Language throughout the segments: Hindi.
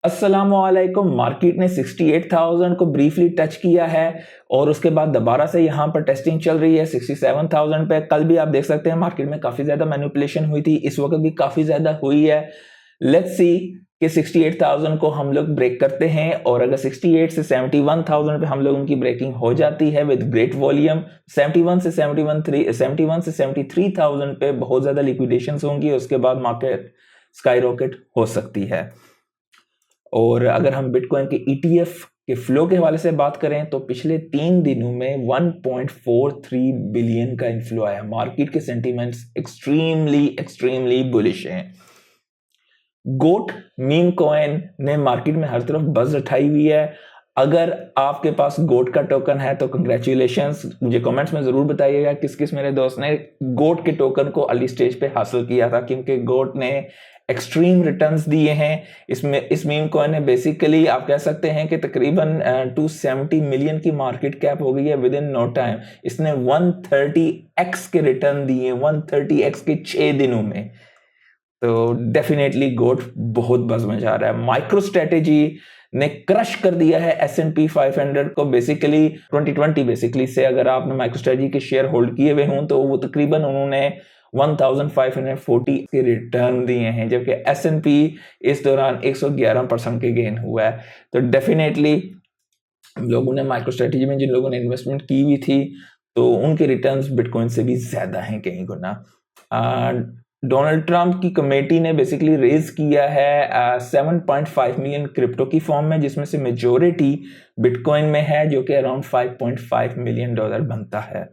अस्सलामुअलैकुम। मार्केट ने 68,000 को ब्रीफली टच किया है और उसके बाद दोबारा से यहाँ पर टेस्टिंग चल रही है 67,000 पे। कल भी आप देख सकते हैं मार्केट में काफ़ी ज़्यादा मैनिपुलेशन हुई थी, इस वक्त भी काफ़ी ज़्यादा हुई है। लेट्स सी कि 68,000 को हम लोग ब्रेक करते हैं और अगर 68 से 71,000 पे हम लोग उनकी ब्रेकिंग हो जाती है विद ग्रेट वॉल्यूम, 71 से 73,000 पे बहुत ज़्यादा लिक्विडेशंस होंगी, उसके बाद मार्केट स्काई रॉकेट हो सकती है। और अगर हम बिटकॉइन के ईटीएफ के फ्लो के हवाले से बात करें तो पिछले 3 दिनों में 1.43 बिलियन का इन्फ्लो आया। मार्केट के सेंटीमेंट्स एक्सट्रीमली बुलिश हैं। गोट मीम कॉइन ने मार्केट में हर तरफ बज़ उठाई हुई है। अगर आपके पास गोट का टोकन है तो कंग्रेचुलेशंस, मुझे कमेंट्स में जरूर बताइएगा किस किस मेरे दोस्त ने गोट के टोकन को अर्ली स्टेज पे हासिल किया था, क्योंकि गोट ने एक्सट्रीम रिटर्न्स दिए हैं। इसमें इस मीम कॉइन ने बेसिकली आप कह सकते हैं कि तकरीबन 270 मिलियन की मार्केट कैप हो गई है विद इन नो टाइम। इसने 130x के रिटर्न दिए, 130x के 6 दिनों में। तो डेफिनेटली गोट बहुत बज़ में जा रहा है। माइक्रो स्ट्रेटेजी ने क्रश कर दिया है S&P 500 को। बेसिकली 2020 बेसिकली से अगर आपने माइक्रो स्ट्रेटेजी के शेयर होल्ड किए हुए हों तो वो तकरीबन उन्होंने 1540 के रिटर्न दिए हैं, जबकि S&P इस दौरान 111% के गेन हुआ है। तो डेफिनेटली लोगों ने माइक्रो स्ट्रेटेजी में जिन लोगों ने इन्वेस्टमेंट की हुई थी तो उनके रिटर्न्स बिटकॉइन से भी ज्यादा हैं कहीं गुना। डोनाल्ड ट्रंप की कमेटी ने बेसिकली रेज किया है 7.5 मिलियन क्रिप्टो की फॉर्म में, जिसमें से मेजोरिटी बिटकॉइन में है जो कि अराउंड $5.5 मिलियन बनता है।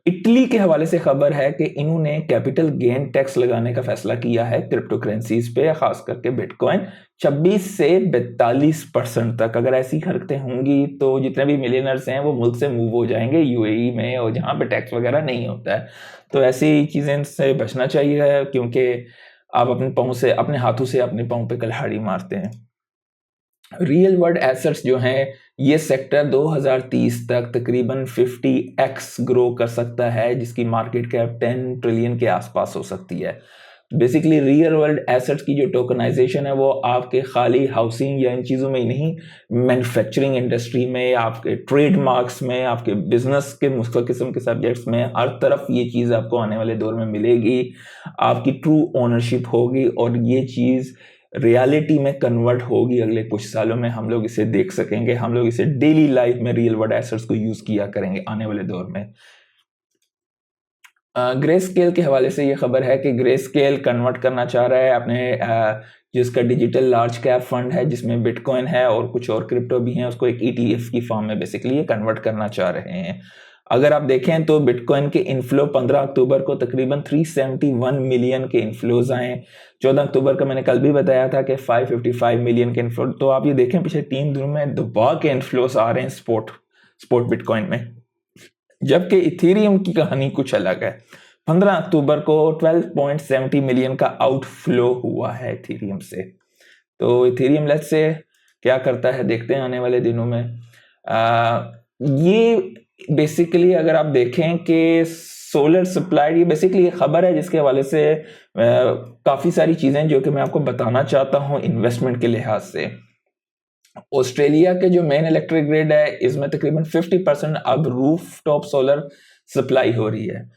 इटली के हवाले से खबर है कि इन्होंने कैपिटल गेन टैक्स लगाने का फैसला किया है क्रिप्टो करेंसीज पे, खास करके बिटकॉइन 26 से 42% तक। अगर ऐसी हरकतें होंगी तो जितने भी मिलियनर्स हैं वो मुल्क से मूव हो जाएंगे यूएई में, और जहां पे टैक्स वगैरह नहीं होता है। तो ऐसी चीजें से बचना चाहिए, क्योंकि आप अपने पाँव से, अपने हाथों से अपने पाँव पे कुल्हाड़ी मारते हैं। रियल वर्ल्ड एसेट्स जो हैं, ये सेक्टर 2030 तक तकरीबन 50x ग्रो कर सकता है, जिसकी मार्केट कैप 10 ट्रिलियन के आसपास हो सकती है। बेसिकली रियल वर्ल्ड एसेट्स की जो टोकनाइजेशन है वो आपके खाली हाउसिंग या इन चीज़ों में ही नहीं, मैन्युफैक्चरिंग इंडस्ट्री में, आपके ट्रेडमार्क्स में, आपके बिजनेस के मुख्तलिफ किस्म के सब्जेक्ट्स में, हर तरफ ये चीज़ आपको आने वाले दौर में मिलेगी। आपकी ट्रू ओनरशिप होगी और ये चीज़ रियलिटी में कन्वर्ट होगी। अगले कुछ सालों में हम लोग इसे देख सकेंगे, हम लोग इसे डेली लाइफ में रियल वर्ल्ड एसेट्स को यूज किया करेंगे आने वाले दौर में। ग्रे स्केल के हवाले से ये खबर है कि ग्रे स्केल कन्वर्ट करना चाह रहा है अपने जिसका डिजिटल लार्ज कैप फंड है, जिसमें बिटकॉइन है और कुछ और क्रिप्टो भी हैं, उसको एक ETF की फॉर्म में बेसिकली ये कन्वर्ट करना चाह रहे हैं। अगर आप देखें तो बिटकॉइन के इनफ्लो 15 अक्टूबर को तकरीबन 371 मिलियन के इनफ्लोज आए। 14 अक्टूबर का मैंने कल भी बताया था कि 555 मिलियन के इनफ्लो। तो आप ये देखें पिछले 3 दिनों में दबा के इनफ्लोज आ रहे हैं स्पोर्ट बिटकॉइन में, जबकि इथेरियम की कहानी कुछ अलग है। 15 अक्टूबर को 12.70 मिलियन का आउटफ्लो हुआ है इथेरियम से। तो इथेरियम लेट्स से क्या करता है देखते हैं आने वाले दिनों में। ये बेसिकली अगर आप देखें कि सोलर सप्लाई, ये बेसिकली खबर है जिसके हवाले से काफ़ी सारी चीज़ें जो कि मैं आपको बताना चाहता हूँ इन्वेस्टमेंट के लिहाज से। ऑस्ट्रेलिया के जो मेन इलेक्ट्रिक ग्रिड है, इसमें तकरीबन 50% अब रूफ टॉप सोलर सप्लाई हो रही है।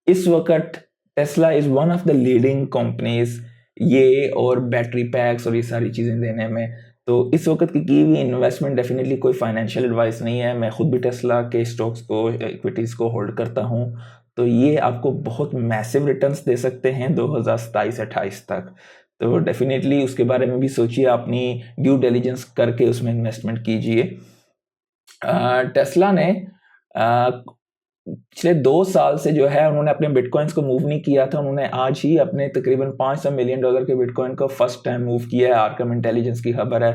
इस वक्त Tesla is one of the leading companies ये और बैटरी पैक्स और ये सारी चीज़ें देने में। तो इस वक्त की हुई इन्वेस्टमेंट डेफिनेटली कोई फाइनेंशियल एडवाइस नहीं है। मैं खुद भी टेस्ला के स्टॉक्स को, इक्विटीज़ को होल्ड करता हूँ। तो ये आपको बहुत मैसिव रिटर्न्स दे सकते हैं 2027-28 तक। तो डेफिनेटली उसके बारे में भी सोचिए, अपनी ड्यू डिलिजेंस करके उसमें इन्वेस्टमेंट कीजिए। टेस्ला ने पिछले 2 साल से जो है उन्होंने अपने बिटकॉइंस को मूव नहीं किया था। उन्होंने आज ही अपने तकरीबन $500 मिलियन के बिटकॉइन को फर्स्ट टाइम मूव किया है। आर्कम इंटेलिजेंस की खबर है।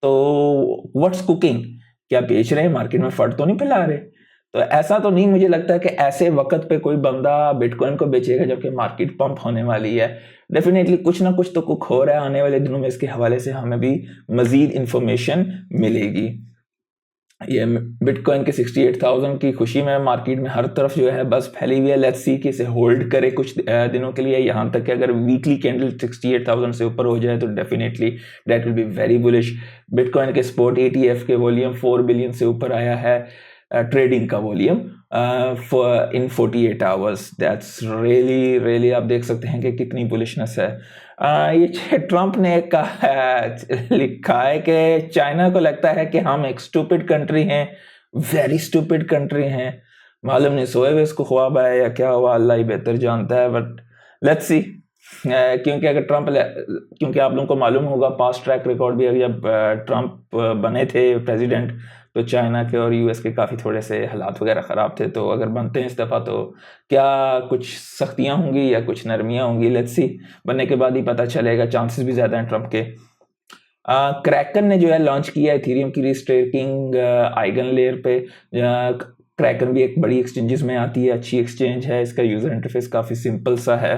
तो व्हाट्स कुकिंग, क्या बेच रहे हैं, मार्केट में फट तो नहीं फैला रहे? तो ऐसा तो नहीं मुझे लगता है कि ऐसे वक्त पे कोई बंदा बिटकॉइन को बेचेगा जबकि मार्केट पंप होने वाली है। डेफिनेटली कुछ ना कुछ तो कुक हो रहा है। आने वाले दिनों में इसके हवाले से हमें भी मजीद इंफॉर्मेशन मिलेगी। ये बिटकॉइन के 68,000 की खुशी में मार्केट में हर तरफ जो है बस फैली हुई है। लेट्स सी कि इसे होल्ड करे कुछ दिनों के लिए, यहाँ तक कि अगर वीकली कैंडल 68,000 से ऊपर हो जाए तो definitely that will be very bullish. Bitcoin के स्पॉट ETF के वॉल्यूम 4 बिलियन से ऊपर आया है, ट्रेडिंग का volume in 48 hours. That's really really, आप देख सकते हैं कि कितनी बुलिशनेस है। ये ट्रम्प ने लिखा है कि चाइना को लगता है कि हम एक स्टूपिड कंट्री हैं, वेरी स्टूपिड कंट्री हैं। मालूम नहीं सोए हुए इसको ख्वाब है या क्या हुआ, अल्लाह ही बेहतर जानता है, बट लेट्स सी। क्योंकि अगर क्योंकि आप लोगों को मालूम होगा पास्ट ट्रैक रिकॉर्ड भी, जब ट्रम्प बने थे प्रेसिडेंट तो चाइना के और US के काफ़ी थोड़े से हालात वगैरह ख़राब थे। तो अगर बनते हैं इस दफ़ा तो क्या कुछ सख्तियाँ होंगी या कुछ नरमियाँ होंगी, लेट्स सी। बनने के बाद ही पता चलेगा, चांसेस भी ज़्यादा हैं ट्रम्प के। क्रैकन ने जो है लॉन्च किया इथेरियम की रीस्टेकिंग आइगन लेयर पे। क्रैकन भी एक बड़ी एक्सचेंजेस में आती है, अच्छी एक्सचेंज है, इसका यूज़र इंटरफेस काफ़ी सिंपल सा है,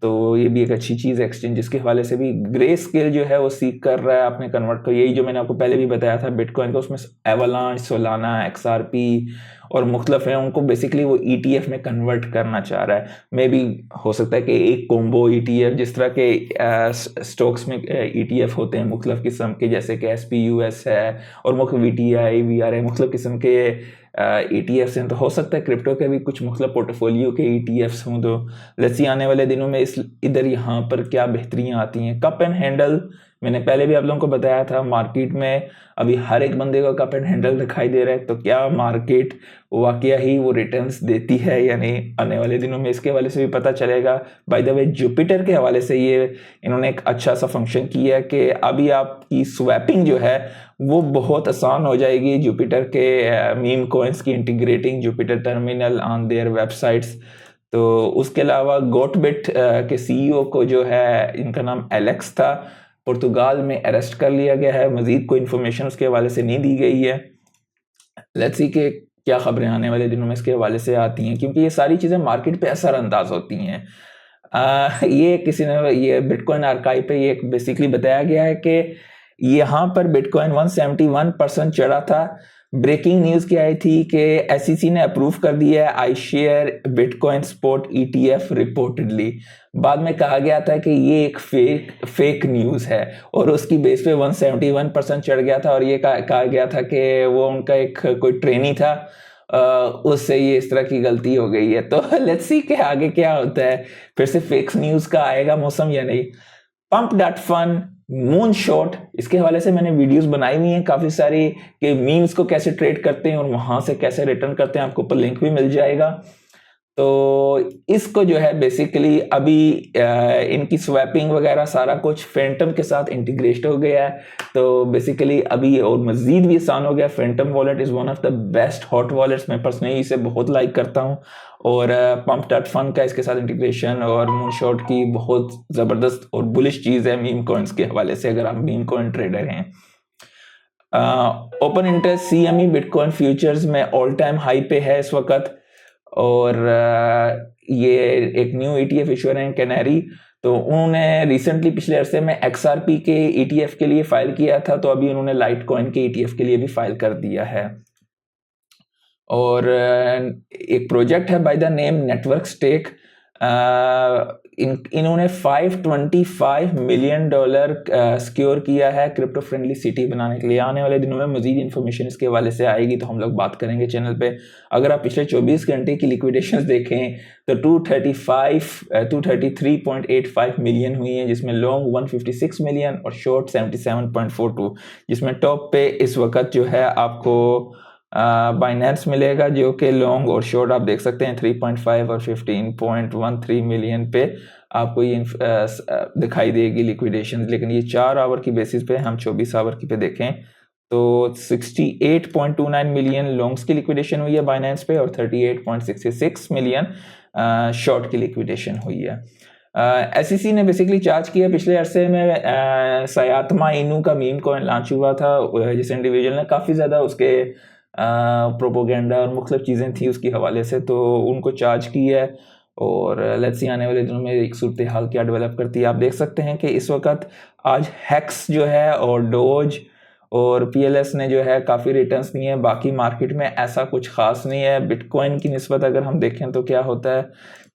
तो ये भी एक अच्छी चीज़ है। एक्सचेंजेस के हवाले से भी ग्रे स्केल जो है वो सीख कर रहा है अपने कन्वर्ट को, यही जो मैंने आपको पहले भी बताया था बिटकॉइन का, उसमें एवलांच, सोलाना, XRP और मुख्तलिफ हैं, उनको बेसिकली वो ETF में कन्वर्ट करना चाह रहा है। मे भी हो सकता है कि एक कोम्बो ETF, जिस तरह के स्टॉक्स में ETF होते हैं मुख्तलिफ किस्म के, जैसे कि SPUS है और मुख्तलिफ VTI, VR मुख्तलिफ किस्म के ETFs हैं, तो हो सकता है क्रिप्टो के भी कुछ मुख्तलिफ पोर्टफोलियो के ETFs हों। तो लेट्स सी आने वाले दिनों में इधर यहाँ पर क्या बेहतरियाँ आती हैं। कप एंड हैंडल मैंने पहले भी आप लोगों को बताया था, मार्केट में अभी हर एक बंदे को कप एंड हैंडल दिखाई दे रहा है, तो क्या मार्केट वाकया ही वो रिटर्न्स देती है या नहीं, आने वाले दिनों में इसके हवाले से भी पता चलेगा। बाय द वे जुपिटर के हवाले से ये इन्होंने एक अच्छा सा फंक्शन किया है कि अभी आपकी स्वैपिंग जो है वो बहुत आसान हो जाएगी जुपिटर के मीम कॉइन्स की integrating Jupiter terminal on their websites. तो उसके अलावा गोटबिट के CEO को जो है, इनका नाम एलेक्स था, पुर्तगाल में अरेस्ट कर लिया गया है। मजीद कोई इन्फॉर्मेशन उसके हवाले से नहीं दी गई है। लेट्स सी कि क्या खबरें आने वाले दिनों में इसके हवाले से आती हैं, क्योंकि ये सारी चीज़ें मार्केट पे असरअंदाज होती हैं। ये किसी ने ये बिटकॉइन आर्काइव पे ये बेसिकली बताया गया है कि यहाँ पर बिटकॉइन 171% चढ़ा था। ब्रेकिंग न्यूज़ क्या आई थी कि SEC ने अप्रूव कर दिया है I share bitcoin spot ETF reportedly. बाद में कहा गया था कि ये एक फेक न्यूज़ है और उसकी बेस पे 171% चढ़ गया था, और ये कहा गया था कि वो उनका एक कोई ट्रेनी था, उससे ये इस तरह की गलती हो गई है। तो लेट्स सी कि आगे क्या होता है, फिर से फेक न्यूज़ का आएगा मौसम या नहीं। Pump.fun, मून शॉट, इसके हवाले से मैंने वीडियोस बनाई हुई हैं काफ़ी सारी कि मीम्स को कैसे ट्रेड करते हैं और वहाँ से कैसे रिटर्न करते हैं, आपको ऊपर लिंक भी मिल जाएगा। तो इसको जो है बेसिकली अभी इनकी स्वैपिंग वगैरह सारा कुछ फेंटम के साथ इंटीग्रेट हो गया है, तो बेसिकली अभी और मज़ीद भी आसान हो गया। Phantom wallet is one of the best hot wallets, मैं पर्सनली इसे बहुत लाइक करता हूँ, और Pump.fun का इसके साथ इंटीग्रेशन और मूनशॉट की बहुत ज़बरदस्त और बुलिश चीज़ है मीम कॉइन्स के हवाले से, अगर आप मीम कॉइन ट्रेडर हैं। Open interest CME bitcoin futures में ऑल टाइम हाई पे है इस वक्त, और ये एक न्यू ETF इश्यूर हैं कैनरी, तो उन्होंने रिसेंटली पिछले अरसे में XRP के ETF के लिए फाइल किया था, तो अभी उन्होंने लाइट कॉइन के ETF के लिए भी फाइल कर दिया है। और एक प्रोजेक्ट है by the name network stake, इन्होंने $525 मिलियन सिक्योर किया है क्रिप्टो फ्रेंडली सिटी बनाने के लिए। आने वाले दिनों में मजीद इन्फॉर्मेशन इसके हवाले से आएगी तो हम लोग बात करेंगे चैनल पे। अगर आप पिछले 24 घंटे की लिक्विडेशंस देखें तो 233.85 मिलियन हुई हैं, जिसमें लॉन्ग 156 मिलियन और शॉर्ट 77.42, जिसमें टॉप पे इस वक्त जो है आपको बाइनेंस मिलेगा, जो कि लॉन्ग और शॉर्ट आप देख सकते हैं 3.5 और 15.13 मिलियन पे आपको ये दिखाई देगी लिक्विडेशन। लेकिन ये 4 आवर की बेसिस पे, हम 24 आवर की पे देखें तो 68.29 मिलियन लॉन्ग्स की लिक्विडेशन हुई है बाइनेंस पे और 38.66 मिलियन शॉर्ट की लिक्विडेशन हुई है। SEC ने बेसिकली चार्ज किया पिछले अरसे में सयातमा इनू का मीम कॉइन लॉन्च हुआ था, जिस इंडिविजुअल ने काफ़ी ज़्यादा उसके प्रोपोगेंडा और मुख्तलिफ चीज़ें थी उसकी हवाले से, तो उनको चार्ज किया है। और लेट्स सी आने वाले दिनों में एक सूरत हाल क्या डेवलप करती है। आप देख सकते हैं कि इस वक्त आज हेक्स जो है और डोज और PLS ने जो है काफ़ी रिटर्न्स दिए हैं। बाकी मार्केट में ऐसा कुछ खास नहीं है। बिटकॉइन की निस्बत अगर हम देखें तो क्या होता है,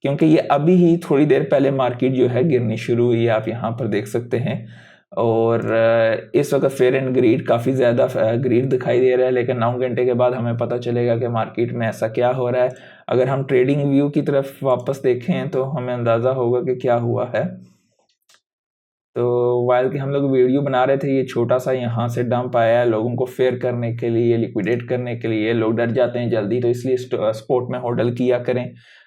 क्योंकि ये अभी ही थोड़ी देर पहले मार्केट जो है गिरनी शुरू हुई है, आप यहाँ पर देख सकते हैं। और इस वक्त फेयर एंड ग्रीड काफ़ी ज़्यादा ग्रीड दिखाई दे रहा है, लेकिन 9 घंटे के बाद हमें पता चलेगा कि मार्केट में ऐसा क्या हो रहा है। अगर हम ट्रेडिंग व्यू की तरफ वापस देखें तो हमें अंदाज़ा होगा कि क्या हुआ है। तो वाइल कि हम लोग वीडियो बना रहे थे, ये छोटा सा यहाँ से डंप आया है लोगों को फेयर करने के लिए, लिक्विडेट करने के लिए। लोग डर जाते हैं जल्दी, तो इसलिए स्पोर्ट में होल्ड किया करें।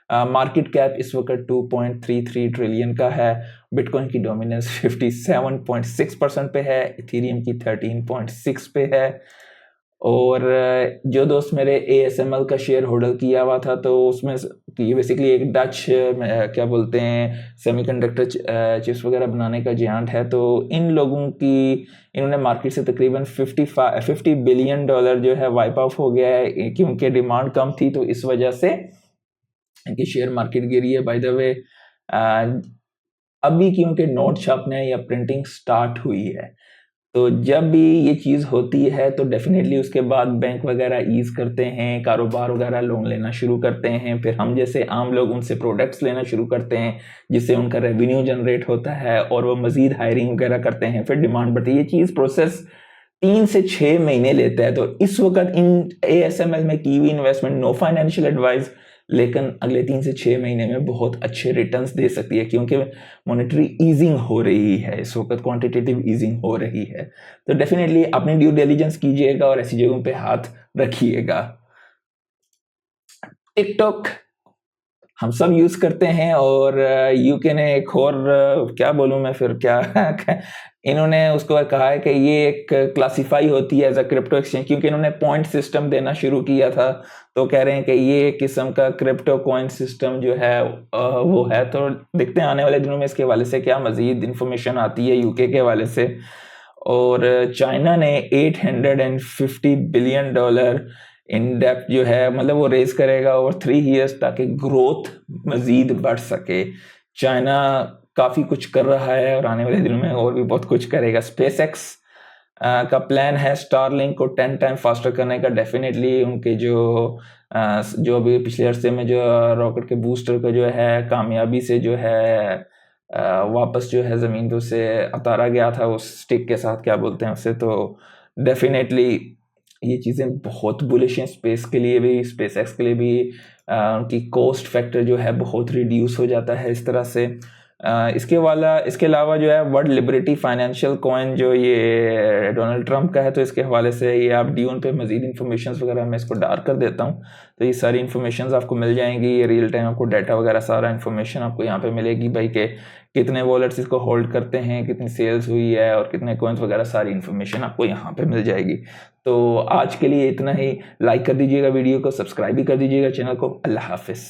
मार्केट कैप इस वक्त 2.33 ट्रिलियन का है। बिटकॉइन की डोमिनेंस 57.6% पे है, इथेरियम की 13.6 पे है। और जो दोस्त मेरे ASML का शेयर होल्डर किया हुआ था, तो उसमें ये बेसिकली एक डच क्या बोलते हैं सेमीकंडक्टर चिप्स वगैरह बनाने का जियांट है। तो इन लोगों की इन्होंने मार्केट से तकरीबन $50 बिलियन जो है वाइप आउट हो गया है, क्योंकि डिमांड कम थी, तो इस वजह से इनकी शेयर मार्केट गिरी है। बाय द वे अभी क्योंकि नोट छापने या प्रिंटिंग स्टार्ट हुई है, तो जब भी ये चीज़ होती है तो डेफिनेटली उसके बाद बैंक वगैरह ईज करते हैं, कारोबार वगैरह लोन लेना शुरू करते हैं। फिर हम जैसे आम लोग उनसे प्रोडक्ट्स लेना शुरू करते हैं, जिससे उनका रेवेन्यू जनरेट होता है और वो मज़ीद हायरिंग वगैरह करते हैं, फिर डिमांड बढ़ती है। ये चीज़ प्रोसेस 3 से 6 महीने लेता है। तो इस वक्त इन ASML में की हुई इन्वेस्टमेंट, नो फाइनेंशियल एडवाइस, लेकिन अगले 3 से 6 महीने में बहुत अच्छे रिटर्न्स दे सकती है, क्योंकि मॉनेटरी ईजिंग हो रही है इस वक्त, क्वांटिटेटिव ईजिंग हो रही है। तो डेफिनेटली अपनी ड्यू डिलीजेंस कीजिएगा और ऐसी जगहों पे हाथ रखिएगा। टिकटॉक हम सब यूज करते हैं, और यूके ने एक और क्या बोलूं मैं फिर क्या इन्होंने उसको कहा है कि ये एक क्लासिफाई होती है एज अ क्रिप्टो एक्सचेंज, क्योंकि इन्होंने पॉइंट सिस्टम देना शुरू किया था। तो कह रहे हैं कि ये एक किस्म का क्रिप्टो कॉइन सिस्टम जो है वो है। तो देखते हैं आने वाले दिनों में इसके हवाले से क्या मजीद इंफॉर्मेशन आती है यूके के हवाले से। और चाइना ने $850 बिलियन इन डेप्थ जो है, मतलब वो रेज करेगा ओवर 3 इयर्स, ताकि ग्रोथ मजीद बढ़ सके। चाइना काफ़ी कुछ कर रहा है और आने वाले दिनों में और भी बहुत कुछ करेगा। SpaceX का प्लान है स्टारलिंक को 10 टाइम फास्टर करने का। डेफिनेटली उनके जो अभी पिछले अरसे में जो रॉकेट के बूस्टर का जो है कामयाबी से जो है वापस जो है ज़मीन पे उसे उतारा गया था उस स्टिक के साथ, क्या बोलते हैं उसे। तो डेफिनेटली ये चीज़ें बहुत बुलिश हैं स्पेस के लिए भी, SpaceX के लिए भी। उनकी कॉस्ट फैक्टर जो है बहुत रिड्यूस हो जाता है इस तरह से। इसके अलावा जो है वर्ल्ड लिबर्टी फाइनेंशियल कॉइन जो ये डोनाल्ड ट्रंप का है, तो इसके हवाले से ये आप ड्यून पे मजीद इन्फॉर्मेशन वगैरह मैं इसको डार्क कर देता हूँ, तो ये सारी इन्फॉर्मेशन आपको मिल जाएंगी। ये रियल टाइम आपको डाटा वगैरह सारा इन्फॉर्मेशन आपको यहाँ पे मिलेगी भाई, के कितने वॉलेट्स इसको होल्ड करते हैं, कितनी सेल्स हुई है और कितने कॉइन्स वगैरह, सारी इन्फॉर्मेशन आपको यहाँ पे मिल जाएगी। तो आज के लिए इतना ही। लाइक कर दीजिएगा वीडियो को, सब्सक्राइब भी कर दीजिएगा चैनल को। अल्लाह हाफिज़।